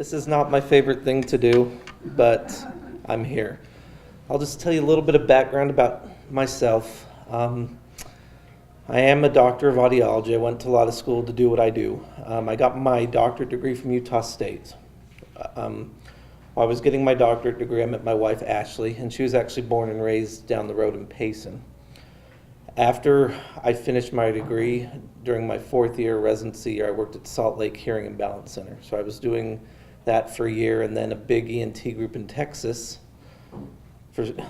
This is not my favorite thing to do, but I'm here. I'll just tell you a little bit of background about myself. I am a doctor of audiology. I went to a lot of school to do what I do. I got my doctorate degree from Utah State. While I was getting my doctorate degree, I met my wife, Ashley, and she was actually born and raised down the road in Payson. After I finished my degree, during my fourth year residency year, I worked at Salt Lake Hearing and Balance Center. So I was doing that for a year, and then a big ENT group in Texas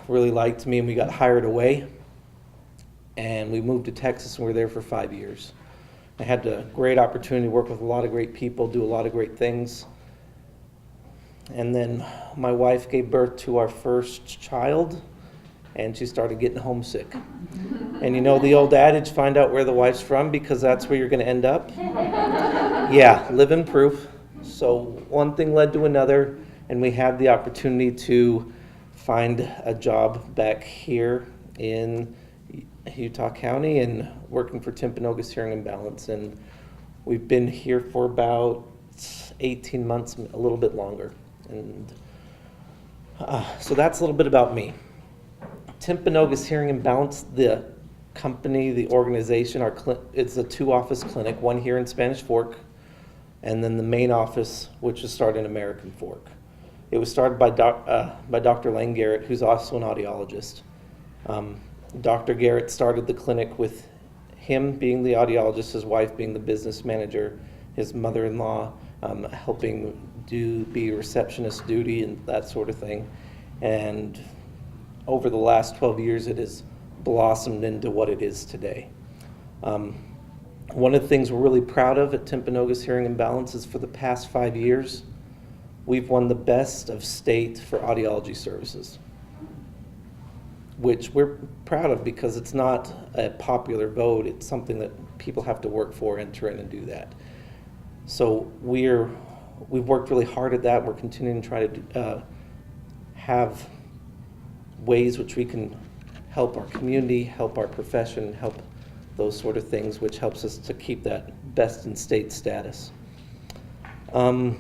really liked me, and we got hired away. And we moved to Texas, and we were there for 5 years. I had a great opportunity to work with a lot of great people, do a lot of great things. And then my wife gave birth to our first child, and she started getting homesick. And you know the old adage, find out where the wife's from, because that's where you're going to end up? Yeah, living proof. So one thing led to another, and we had the opportunity to find a job back here in Utah County and working for Timpanogos Hearing and Balance. And we've been here for about 18 months, a little bit longer. And so that's a little bit about me. Timpanogos Hearing and Balance, the company, the organization, it's a 2-office clinic, one here in Spanish Fork, and then the main office, which is started in American Fork. It was started by Dr. Lane Garrett, who's also an audiologist. Dr. Garrett started the clinic with him being the audiologist, his wife being the business manager, his mother-in-law helping be receptionist duty and that sort of thing. And over the last 12 years, it has blossomed into what it is today. One of the things we're really proud of at Timpanogos Hearing and Balance is for the past 5 years, we've won the best of state for audiology services, which we're proud of because it's not a popular vote. It's something that people have to work for, enter in, and do that. So we've worked really hard at that. We're continuing to try to have ways which we can help our community, help our profession, help those sort of things, which helps us to keep that best in state status. And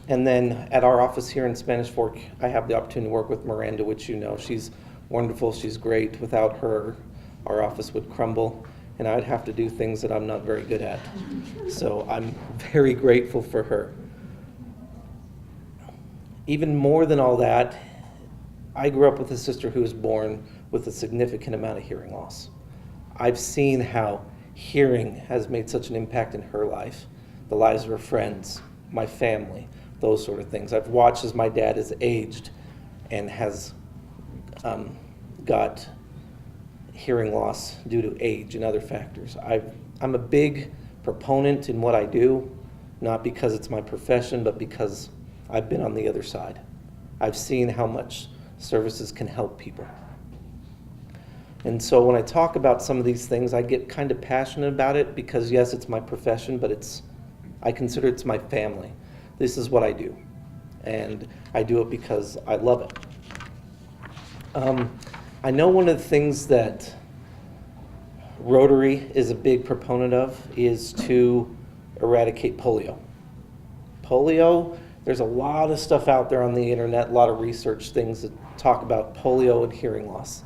then at our office here in Spanish Fork, I have the opportunity to work with Miranda, which you know. She's wonderful, she's great. Without her, our office would crumble, and I'd have to do things that I'm not very good at. So I'm very grateful for her. Even more than all that, I grew up with a sister who was born with a significant amount of hearing loss. I've seen how hearing has made such an impact in her life, the lives of her friends, my family, those sort of things. I've watched as my dad has aged and has got hearing loss due to age and other factors. I'm a big proponent in what I do, not because it's my profession, but because I've been on the other side. I've seen how much services can help people. And so when I talk about some of these things, I get kind of passionate about it because, yes, it's my profession, but I consider it's my family. This is what I do, and I do it because I love it. I know one of the things that Rotary is a big proponent of is to eradicate polio. Polio, there's a lot of stuff out there on the internet, a lot of research things that talk about polio and hearing loss.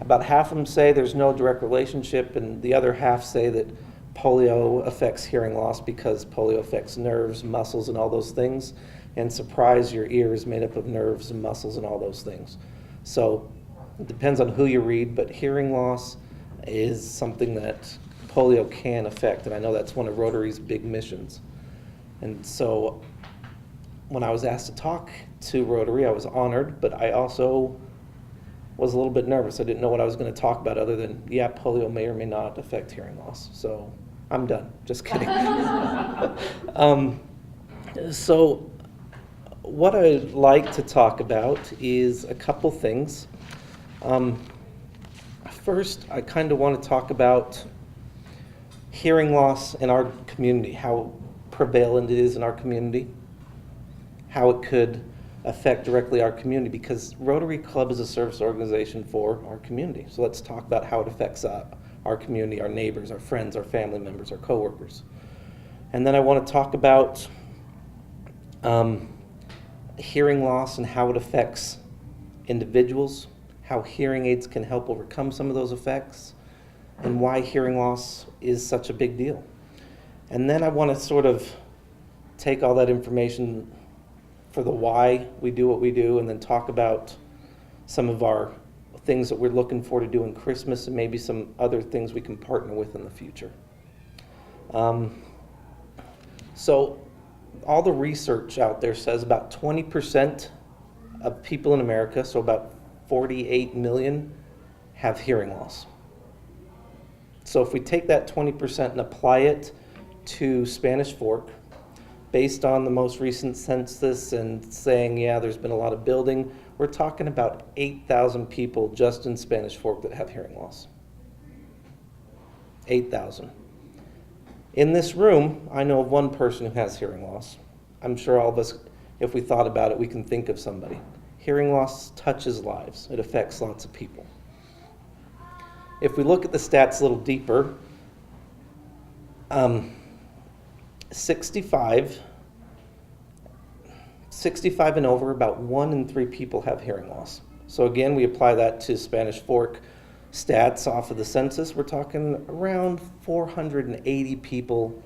About half of them say there's no direct relationship, and the other half say that polio affects hearing loss because polio affects nerves, muscles, and all those things. And surprise, your ear is made up of nerves and muscles and all those things. So it depends on who you read, but hearing loss is something that polio can affect, and I know that's one of Rotary's big missions. And so when I was asked to talk to Rotary, I was honored, but I also was a little bit nervous. I didn't know what I was going to talk about other than, yeah, polio may or may not affect hearing loss. So I'm done. Just kidding. So what I'd like to talk about is a couple things. First, I kind of want to talk about hearing loss in our community, how prevalent it is in our community, how it could affect directly our community, because Rotary Club is a service organization for our community. So let's talk about how it affects our community, our neighbors, our friends, our family members, our coworkers. And then I want to talk about Hearing loss and how it affects individuals, how hearing aids can help overcome some of those effects, and why hearing loss is such a big deal. And then I want to sort of take all that information for the why we do what we do, and then talk about some of our things that we're looking for to do in Christmas, and maybe some other things we can partner with in the future. So all the research out there says about 20% of people in America, so about 48 million, have hearing loss. So if we take that 20% and apply it to Spanish Fork, based on the most recent census and saying, yeah, there's been a lot of building, we're talking about 8,000 people just in Spanish Fork that have hearing loss. 8,000. In this room, I know of one person who has hearing loss. I'm sure all of us, if we thought about it, we can think of somebody. Hearing loss touches lives. It affects lots of people. If we look at the stats a little deeper, 65 and over, about 1 in 3 people have hearing loss. So again, we apply that to Spanish Fork stats off of the census. We're talking around 480 people,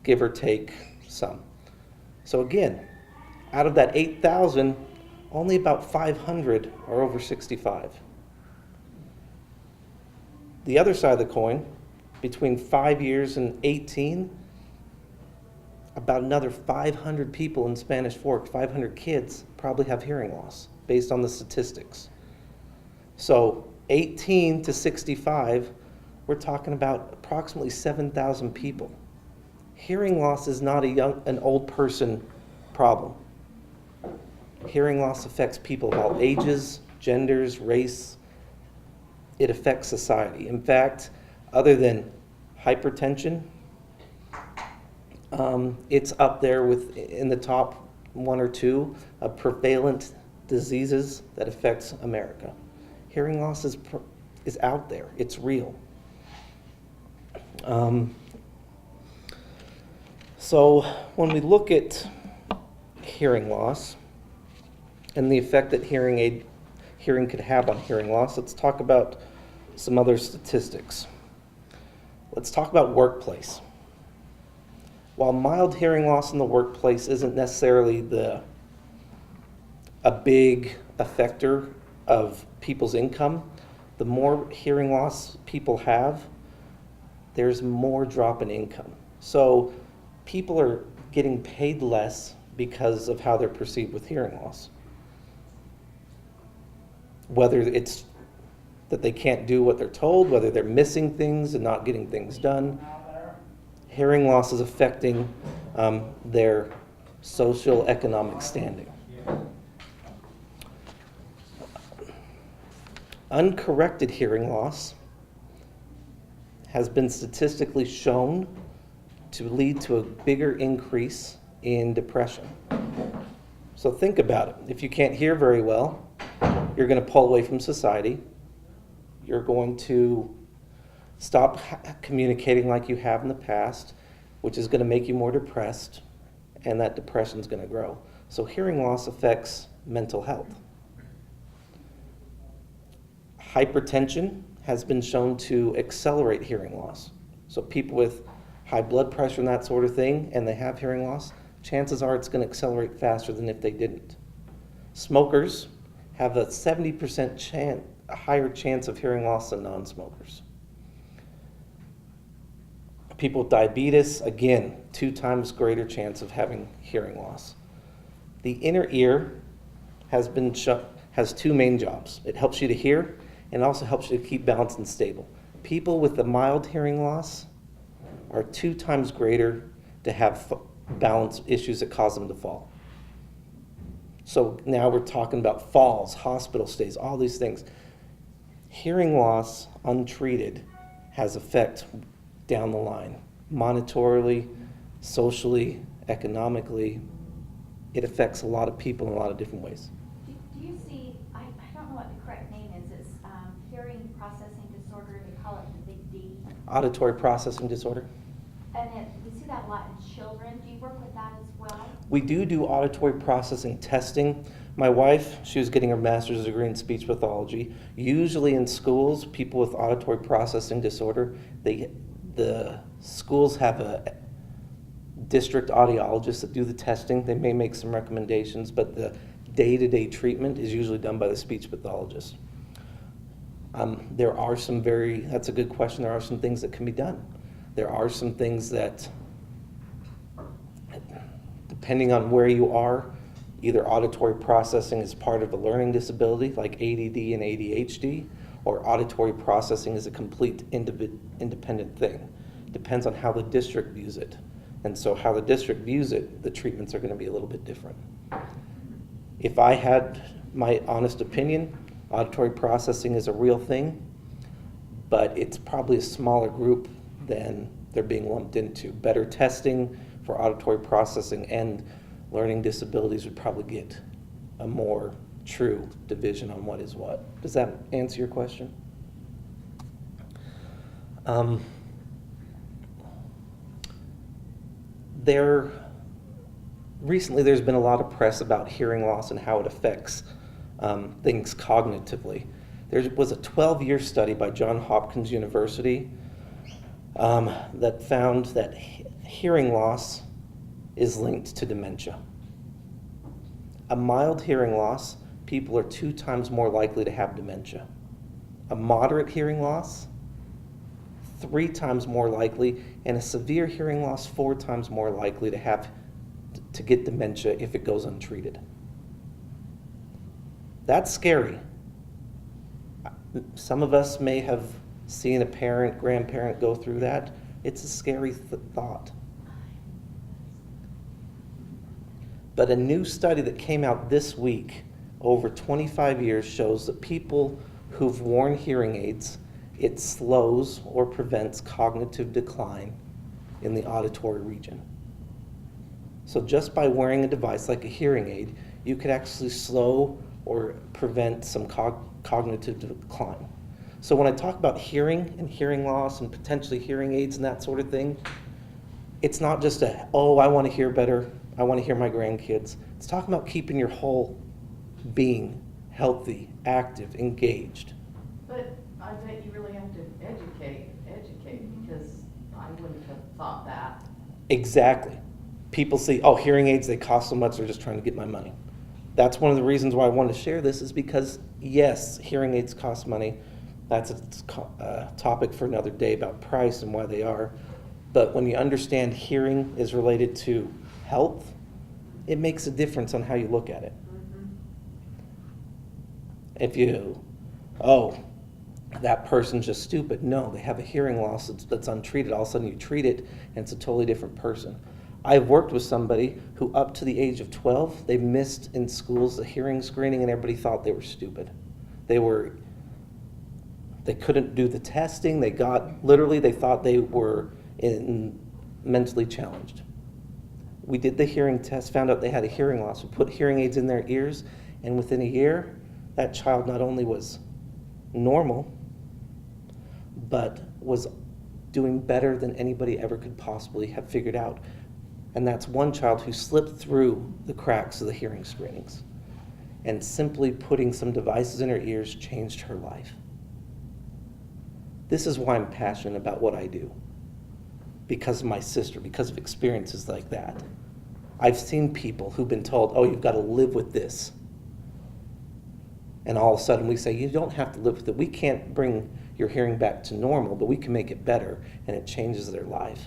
give or take some. So again, out of that 8,000, only about 500 are over 65. The other side of the coin, between 5 years and 18, about another 500 people in Spanish Fork, 500 kids, probably have hearing loss, based on the statistics. So 18 to 65, we're talking about approximately 7,000 people. Hearing loss is not an old person problem. Hearing loss affects people of all ages, genders, race. It affects society. In fact, other than hypertension, it's up there in the top 1 or 2 of prevalent diseases that affects America. Hearing loss is out there. It's real. So when we look at hearing loss and the effect that hearing could have on hearing loss, let's talk about some other statistics. Let's talk about workplace. While mild hearing loss in the workplace isn't necessarily a big affector of people's income, the more hearing loss people have, there's more drop in income. So people are getting paid less because of how they're perceived with hearing loss. Whether it's that they can't do what they're told, whether they're missing things and not getting things done, hearing loss is affecting their social economic standing. Uncorrected hearing loss has been statistically shown to lead to a bigger increase in depression. So think about it. If you can't hear very well, you're going to pull away from society. You're going to stop communicating like you have in the past, which is going to make you more depressed, and that depression is going to grow. So hearing loss affects mental health. Hypertension has been shown to accelerate hearing loss. So people with high blood pressure and that sort of thing, and they have hearing loss, chances are it's going to accelerate faster than if they didn't. Smokers have a 70% higher chance of hearing loss than non-smokers. People with diabetes, again, 2 times greater chance of having hearing loss. The inner ear has 2 main jobs. It helps you to hear, and also helps you to keep balanced and stable. People with a mild hearing loss are 2 times greater to have balance issues that cause them to fall. So now we're talking about falls, hospital stays, all these things. Hearing loss, untreated, has effect down the line, monetarily, socially, economically. It affects a lot of people in a lot of different ways. Do you see, I don't know what the correct name is, it's hearing processing disorder, they call it the big D. Auditory processing disorder. And we see that a lot in children. Do you work with that as well? We do auditory processing testing. My wife, she was getting her master's degree in speech pathology. Usually in schools, people with auditory processing disorder, the schools have a district audiologists that do the testing. They may make some recommendations, but the day-to-day treatment is usually done by the speech pathologist. There are some that's a good question, there are some things that can be done. There are some things that, depending on where you are, either auditory processing is part of a learning disability like ADD and ADHD, or auditory processing is a complete independent thing. Depends on how the district views it. And so how the district views it, the treatments are going to be a little bit different. If I had my honest opinion, auditory processing is a real thing, but it's probably a smaller group than they're being lumped into. Better testing for auditory processing and learning disabilities would probably get a more true division on what is what. Does that answer your question? Recently there's been a lot of press about hearing loss and how it affects things cognitively. There was a 12-year study by Johns Hopkins University that found that hearing loss is linked to dementia. A mild hearing loss, people are 2 times more likely to have dementia. A moderate hearing loss, 3 times more likely, and a severe hearing loss 4 times more likely to get dementia if it goes untreated. That's scary. Some of us may have seen a parent, grandparent go through that. It's a scary thought. But a new study that came out this week, over 25 years, shows that people who've worn hearing aids, it slows or prevents cognitive decline in the auditory region. So just by wearing a device like a hearing aid, you could actually slow or prevent some cognitive decline. So when I talk about hearing and hearing loss and potentially hearing aids and that sort of thing, it's not just I want to hear better, I want to hear my grandkids. It's talking about keeping your whole being healthy, active, engaged. But I bet you really have to educate, because I wouldn't have thought that. Exactly. People see, hearing aids, they cost so much, they're just trying to get my money. That's one of the reasons why I wanted to share this, is because, yes, hearing aids cost money. That's a topic for another day about price and why they are. But when you understand hearing is related to health, it makes a difference on how you look at it. If that person's just stupid. No, they have a hearing loss that's untreated. All of a sudden you treat it and it's a totally different person. I've worked with somebody who up to the age of 12, they missed in schools the hearing screening and everybody thought they were stupid. They couldn't do the testing. They thought they were mentally challenged. We did the hearing test, found out they had a hearing loss. We put hearing aids in their ears, and within a year, that child not only was normal, but was doing better than anybody ever could possibly have figured out. And that's one child who slipped through the cracks of the hearing screenings. And simply putting some devices in her ears changed her life. This is why I'm passionate about what I do. Because of my sister, because of experiences like that. I've seen people who've been told, you've got to live with this. And all of a sudden we say, you don't have to live with it. We can't bring your hearing back to normal, but we can make it better, and it changes their life.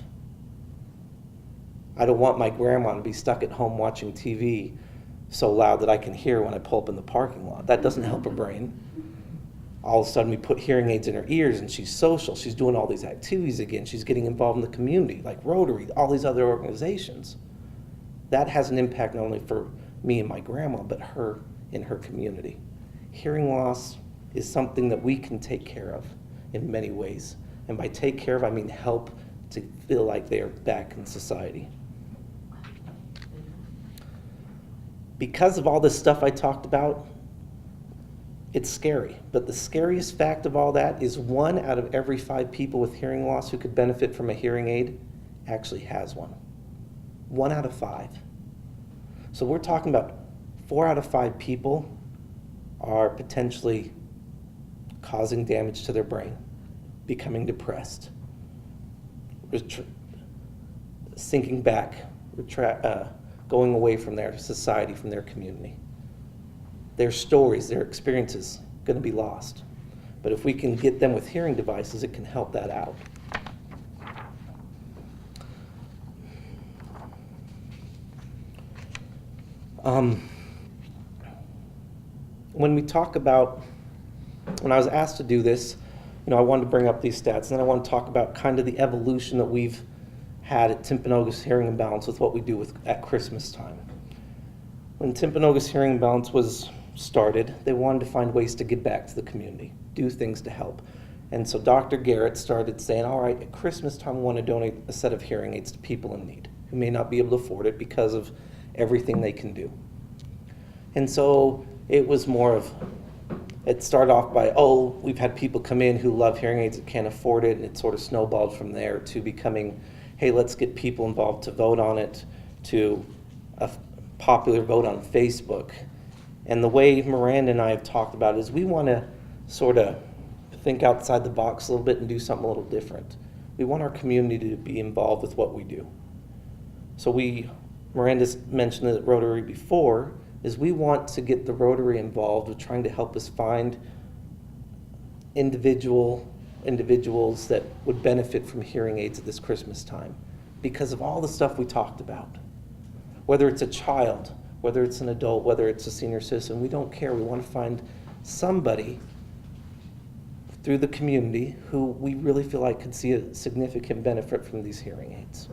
I don't want my grandma to be stuck at home watching TV so loud that I can hear when I pull up in the parking lot. That doesn't help her brain. All of a sudden we put hearing aids in her ears and she's social. She's doing all these activities again. She's getting involved in the community, like Rotary, all these other organizations. That has an impact not only for me and my grandma, but her in her community. Hearing loss is something that we can take care of in many ways. And by take care of, I mean help to feel like they are back in society. Because of all this stuff I talked about, it's scary. But the scariest fact of all that is 1 out of every 5 people with hearing loss who could benefit from a hearing aid actually has one. 1 out of 5. So we're talking about 4 out of 5 people are potentially causing damage to their brain, becoming depressed, sinking back, going away from their society, from their community. Their stories, their experiences, going to be lost. But if we can get them with hearing devices, it can help that out. When I was asked to do this, I wanted to bring up these stats, and then I want to talk about kind of the evolution that we've had at Timpanogos Hearing and Balance with what we do at Christmas time. When Timpanogos Hearing and Balance was started, they wanted to find ways to give back to the community, do things to help. And so Dr. Garrett started saying, all right, at Christmas time, we want to donate a set of hearing aids to people in need who may not be able to afford it because of everything they can do. And so it was it started off by, we've had people come in who love hearing aids that can't afford it, and it sort of snowballed from there to becoming, hey, let's get people involved to vote on it, to a popular vote on Facebook. And the way Miranda and I have talked about it is we want to sort of think outside the box a little bit and do something a little different. We want our community to be involved with what we do. So Miranda's mentioned it at Rotary before, is we want to get the Rotary involved with trying to help us find individuals that would benefit from hearing aids at this Christmas time because of all the stuff we talked about. Whether it's a child, whether it's an adult, whether it's a senior citizen, we don't care. We want to find somebody through the community who we really feel like could see a significant benefit from these hearing aids.